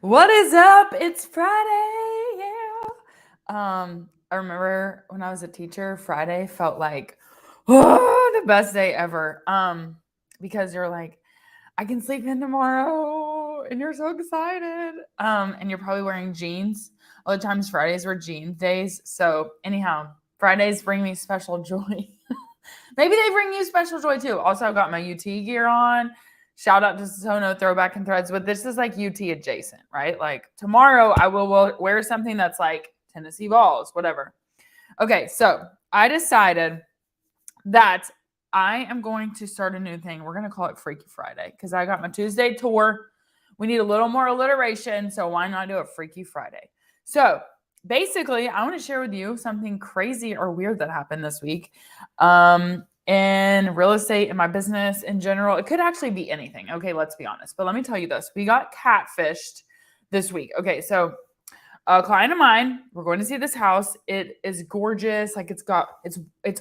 What is up? It's Friday. Yeah. I remember when I was a teacher, Friday felt like the best day ever. Because you're like, I can sleep in tomorrow, and you're so excited. And you're probably wearing jeans. Other times Fridays were jeans days. So anyhow, Fridays bring me special joy. Maybe they bring you special joy too. Also, I've got my UT gear on. Shout out to Sono Throwback and Threads, but this is like UT adjacent, right? Like tomorrow, I will wear something that's like Tennessee Vols, whatever. Okay, so I decided that I am going to start a new thing. We're going to call it Freaky Friday because I got my Tuesday tour. We need a little more alliteration, so why not do a Freaky Friday? So basically, I want to share with you something crazy or weird that happened this week in real estate, in my business in general. It could actually be anything. Okay, let's be honest. But let me tell you this. We got catfished this week. Okay, so a client of mine, we're going to see this house. It is gorgeous. Like it's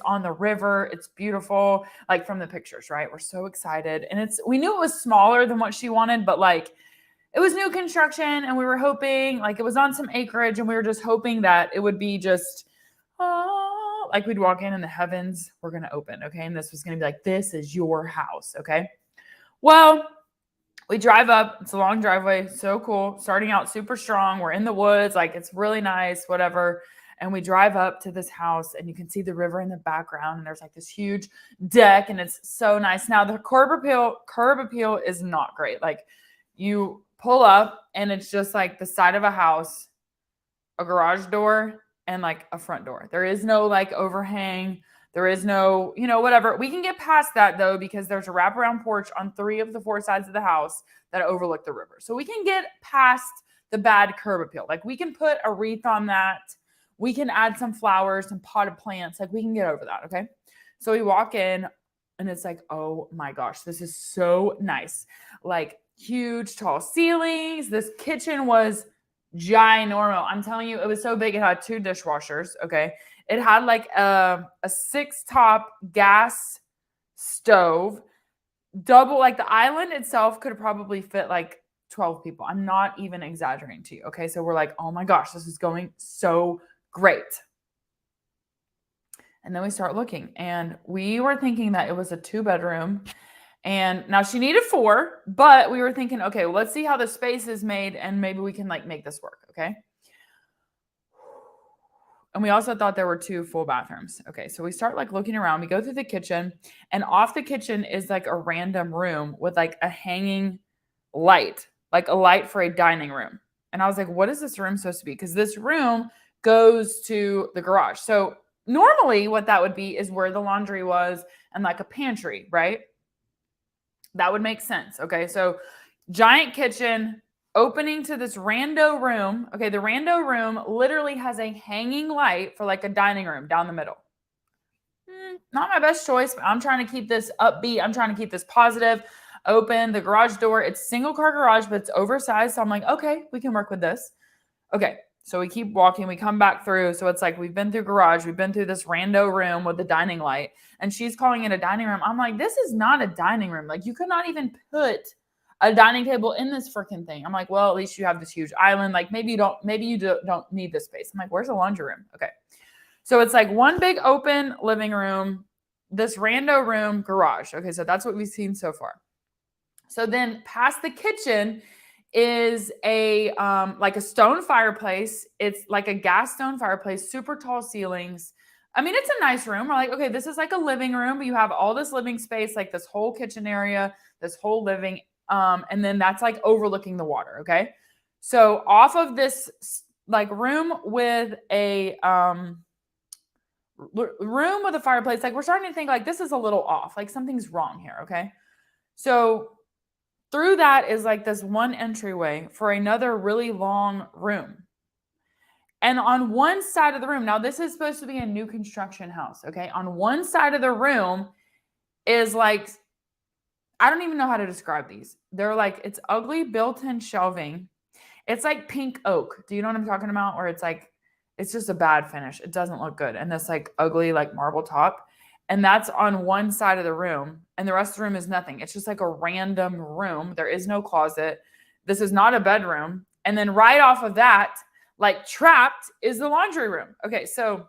on the river. It's beautiful. Like from the pictures, right? We're so excited. And we knew it was smaller than what she wanted, but like it was new construction and we were hoping like it was on some acreage and we were just hoping that it would be just like we'd walk in and the heavens were going to open. Okay. And this was going to be like, this is your house. Okay. Well, we drive up. It's a long driveway. So cool. Starting out super strong. We're in the woods. Like it's really nice, whatever. And we drive up to this house and you can see the river in the background. And there's like this huge deck and it's so nice. Now the curb appeal is not great. Like you pull up and it's just like the side of a house, a garage door, and like a front door. There is no like overhang. There is no, whatever. We can get past that though, because there's a wraparound porch on 3 of the 4 sides of the house that overlook the river. So we can get past the bad curb appeal. Like we can put a wreath on that. We can add some flowers, some potted plants. Like we can get over that. Okay. So we walk in and it's like, oh my gosh, this is so nice. Like huge, tall ceilings. This kitchen was ginormo. I'm telling you, it was so big. It had 2 dishwashers. Okay. It had like a 6-top gas stove, double, like the island itself could probably fit like 12 people. I'm not even exaggerating to you. Okay. So we're like, oh my gosh, this is going so great. And then we start looking and we were thinking that it was a 2-bedroom. And now she needed 4, but we were thinking, okay, well, let's see how the space is made and maybe we can like make this work. Okay. And we also thought there were 2 full bathrooms. Okay, so we start like looking around. We go through the kitchen, and off the kitchen is like a random room with like a hanging light, like a light for a dining room. And I was like, what is this room supposed to be? Because this room goes to the garage. So normally, what that would be is where the laundry was and like a pantry, right? That would make sense. Okay, so giant kitchen, opening to this rando room. Okay, the rando room literally has a hanging light for like a dining room down the middle. Not my best choice, but I'm trying to keep this upbeat. I'm trying to keep this positive. Open the garage door. It's single car garage, but it's oversized. So I'm like, okay, we can work with this. Okay, so we keep walking. We come back through. So it's like we've been through garage. We've been through this rando room with the dining light. And she's calling it a dining room. I'm like, this is not a dining room. Like you could not even put a dining table in this freaking thing. I'm like, well, at least you have this huge island. Like maybe you don't need this space. I'm like, where's the laundry room? Okay. So it's like one big open living room, this rando room, garage. Okay. So that's what we've seen so far. So then past the kitchen is a like a stone fireplace. It's like a gas stone fireplace, super tall ceilings. I mean, it's a nice room. We're like, okay, this is like a living room, but you have all this living space, like this whole kitchen area, this whole living and then that's like overlooking the water. Okay. So off of this like room with a fireplace, like we're starting to think like this is a little off, like something's wrong here. Okay. So through that is like this one entryway for another really long room. And on one side of the room, now this is supposed to be a new construction house. Okay. On one side of the room is like, I don't even know how to describe these. They're like, it's ugly built-in shelving. It's like pink oak. Do you know what I'm talking about? Where it's like, it's just a bad finish. It doesn't look good. And this like ugly, like marble top. And that's on one side of the room. And the rest of the room is nothing. It's just like a random room. There is no closet. This is not a bedroom. And then right off of that, like trapped, is the laundry room. Okay, so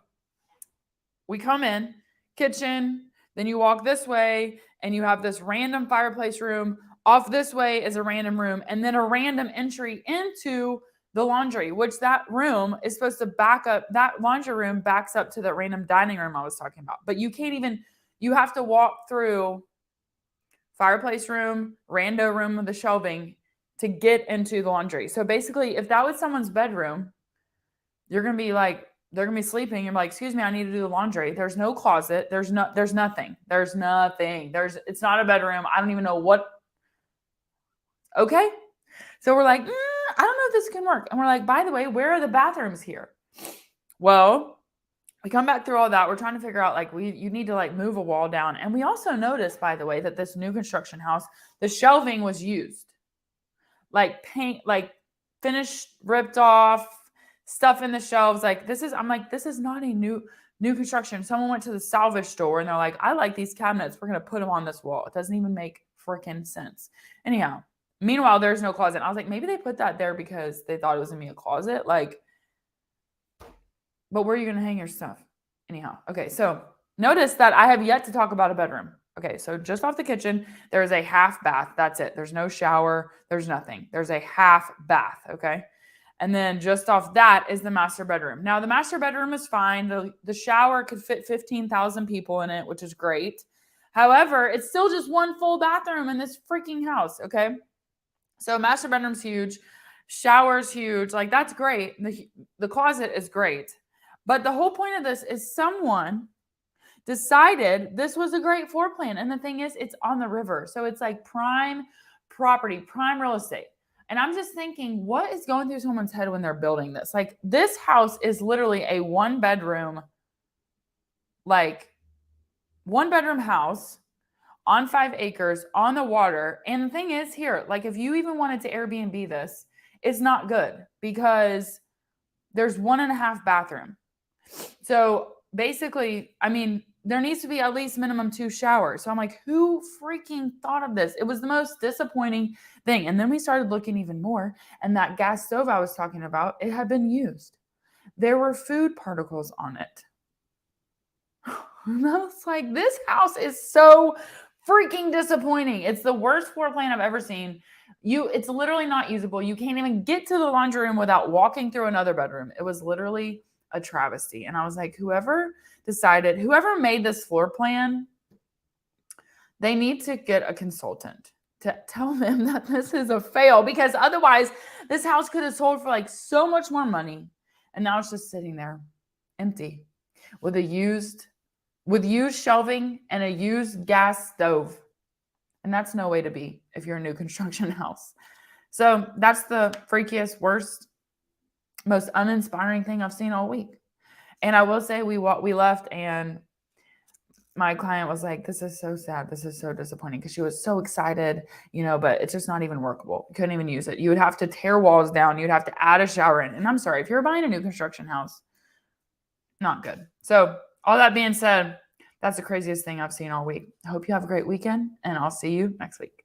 we come in, kitchen, then you walk this way and you have this random fireplace room. Off this way is a random room, and then a random entry into the laundry, which that room is supposed to back up. That laundry room backs up to the random dining room I was talking about. But you can't even, you have to walk through fireplace room, rando room with the shelving to get into the laundry. So basically, if that was someone's bedroom, you're going to be like, they're going to be sleeping. You're like, excuse me, I need to do the laundry. There's no closet. There's nothing. It's not a bedroom. I don't even know what. Okay. So we're like, I don't know if this can work. And we're like, by the way, where are the bathrooms here? Well, we come back through all that. We're trying to figure out, like, you need to like move a wall down. And we also noticed, by the way, that this new construction house, the shelving was used. Like paint, like finished, ripped off, stuff in the shelves. Like this is not a new construction. Someone went to the salvage store and they're like, I like these cabinets. We're going to put them on this wall. It doesn't even make freaking sense. Anyhow, meanwhile, there's no closet. I was like, maybe they put that there because they thought it was going to be a closet. Like, but where are you going to hang your stuff? Anyhow. Okay. So notice that I have yet to talk about a bedroom. Okay. So just off the kitchen, there's a half bath. That's it. There's no shower. There's nothing. There's a half bath. Okay. And then just off that is the master bedroom. Now the master bedroom is fine. The shower could fit 15,000 people in it, which is great. However, it's still just one full bathroom in this freaking house. Okay. So master bedroom's huge. Shower's huge. Like that's great. The closet is great. But the whole point of this is someone decided this was a great floor plan. And the thing is, it's on the river. So it's like prime property, prime real estate. And I'm just thinking, what is going through someone's head when they're building this? Like this house is literally a one bedroom house on 5 acres on the water. And the thing is here, like if you even wanted to Airbnb this, it's not good because there's 1.5 bathroom. So basically, I mean, there needs to be at least minimum 2 showers. So I'm like, who freaking thought of this? It was the most disappointing thing. And then we started looking even more. And that gas stove I was talking about, it had been used. There were food particles on it. And I was like, this house is so freaking disappointing. It's the worst floor plan I've ever seen. It's literally not usable. You can't even get to the laundry room without walking through another bedroom. It was literally a travesty. And I was like, whoever made this floor plan, they need to get a consultant to tell them that this is a fail, because otherwise this house could have sold for like so much more money. And now it's just sitting there empty with used shelving and a used gas stove. And that's no way to be if you're a new construction house. So that's the freakiest, worst, most uninspiring thing I've seen all week. And I will say we left and my client was like, this is so sad. This is so disappointing, because she was so excited, but it's just not even workable. You couldn't even use it. You would have to tear walls down. You'd have to add a shower in. And I'm sorry, if you're buying a new construction house, not good. So all that being said, that's the craziest thing I've seen all week. I hope you have a great weekend, and I'll see you next week.